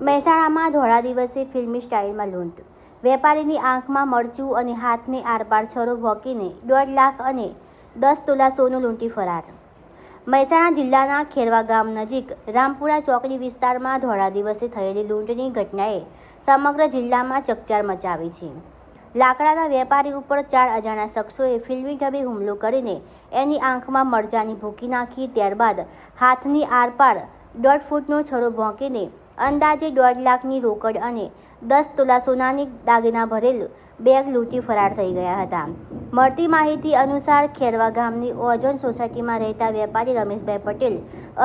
મહેસાણામાં ધોળા દિવસે ફિલ્મી સ્ટાઇલમાં લૂંટ. વેપારીની આંખમાં મરચું અને હાથને આરપાર છરો ભોંકીને 1.5 લાખ અને 10 તોલા સોનું લૂંટી ફરાર. મહેસાણા જિલ્લાના ખેરવા ગામ નજીક રામપુરા ચોકડી વિસ્તારમાં ધોળા દિવસે થયેલી લૂંટની ઘટનાએ સમગ્ર જિલ્લામાં ચકચાર મચાવી છે. લાકડાના વેપારી ઉપર 4 અજાણ્યા શખ્સોએ ફિલ્મી ઢબે હુમલો કરીને એની આંખમાં મરચાની ભૂકી નાખી, ત્યારબાદ હાથની આરપાર 1.5 ફૂટનો છરો ભોંકીને અંદાજે 1.5 લાખની રોકડ અને 10 તોલા સોનાની દાગીના ભરેલ બેગ લૂંટી ફરાર થઈ ગયા હતા. મળતી માહિતી અનુસાર ખેરવા ગામની ઓઝોન સોસાયટીમાં રહેતા વેપારી રમેશભાઈ પટેલ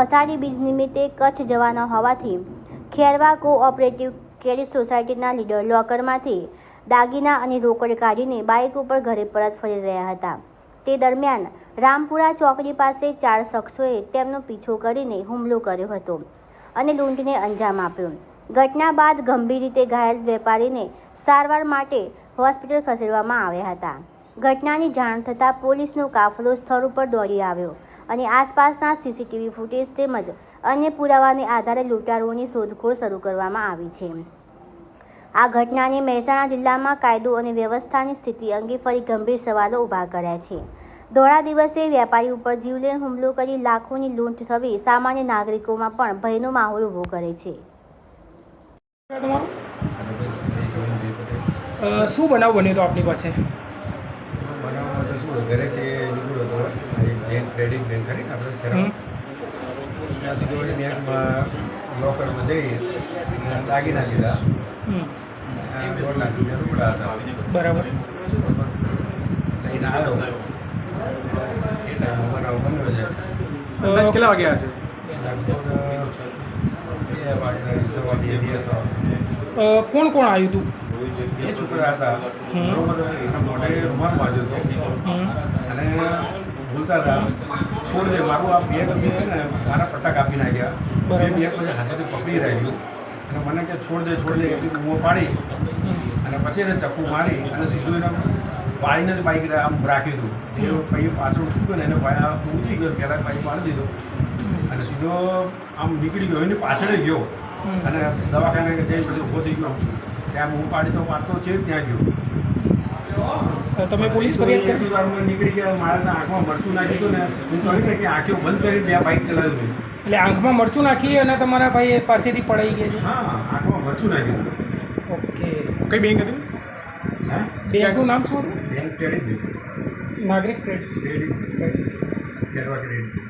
અષાઢી બીજ નિમિત્તે કચ્છ જવાના હોવાથી ખેરવા કોઓપરેટિવ ક્રેડિટ સોસાયટીના લીડર લોકરમાંથી દાગીના અને રોકડ કાઢીને બાઇક ઉપર ઘરે પરત ફરી રહ્યા હતા. તે દરમિયાન રામપુરા ચોકડી પાસે 4 શખ્સોએ તેમનો પીછો કરીને હુમલો કર્યો હતો અને લૂંટને અંજામ આપ્યો. ઘટના બાદ ગંભીર રીતે ઘાયલ વેપારીને સારવાર માટે હોસ્પિટલ ખસેડવામાં આવ્યા હતા. ઘટનાની જાણ થતાં પોલીસનો કાફલો સ્થળ ઉપર દોડી આવ્યો અને આસપાસના સીસીટીવી ફૂટેજ તેમજ અન્ય પુરાવાને આધારે લૂંટારુઓની શોધખોળ શરૂ કરવામાં આવી છે. આ ઘટનાને મહેસાણા જિલ્લામાં કાયદો અને વ્યવસ્થાની સ્થિતિ અંગે ફરી ગંભીર સવાલો ઊભા કર્યા છે. ધોળા દિવસે વેપારી ઉપર જીવલેણ હુમલો કરી લાખોની લૂંટ થવી સામાન્ય નાગરિકોમાં પણ ભયનો માહોલ ઊભો કરે છે. શું બનાવ બન્યો તો આપની પાસે? બનાવવામાં તો શું ઘરે છે નીકળ્યો હતો બેંક ક્રેડિટ બેંક કરીને આપણે ત્યાં સુધી બેંકમાં લોકરમાં જઈએ દાગીના દીધા 1.5 લાખ રૂપિયા રોકડા હતા. બરાબર. લઈને આવ્યો એ ટાઈમ બનાવ બન્યો છે. અંદાજ કેટલા વાગ્યા હશે? કોણ કોણ આવ્યું હતું? 2 છોકરા હતા. બરોબર. એના મોઢે રૂમાલ બાંધ્યો હતો અને બોલતા હતા છોડ દે મારું આ બેગ છે ને મારા પટ્ટા કાપી નાખ્યા. બેગ પછી હાથેથી પકડી રાખ્યું અને મને કે છોડ દે એટલી બૂમો પાડી અને પછી એને ચપ્પુ મારી અને સીધું એને પાડીને જ બાઈક આમ રાખ્યું હતું. એ પછી પાછળ ઉઠ્યું ને એને ઉતરી ગયો, પહેલાં બાઈક પાડી દીધું અને સીધો આમ નીકળી ગયો. એની પાછળ ગયો અને દવાખાને જઈને પછી ઊભો થઈ ગયો. ત્યાં બૂમ પાડી તો પાડતો છે ત્યાં ગયો. તમે પોલીસ ફરિયાદ કરી? નીકળી ગયા. મારે આંખમાં મરચું નાખી હતું ને હું કહ્યું ને કે આંખો બંધ કરીને 2 બાઈક ચલાવ્યું હતું. એટલે આંખમાં મરચું નાખી અને તમારા ભાઈ પાસેથી પડાઈ ગયા છે? હા, આંખમાં મરચું નાખ્યું. ઓકે. કઈ બેંક હતી? હા, બેંકનું નામ શું હતું? બેંક ક્રેડિટ નાગરિક ક્રેડિટ. ખેરવા ક્રેડિટ.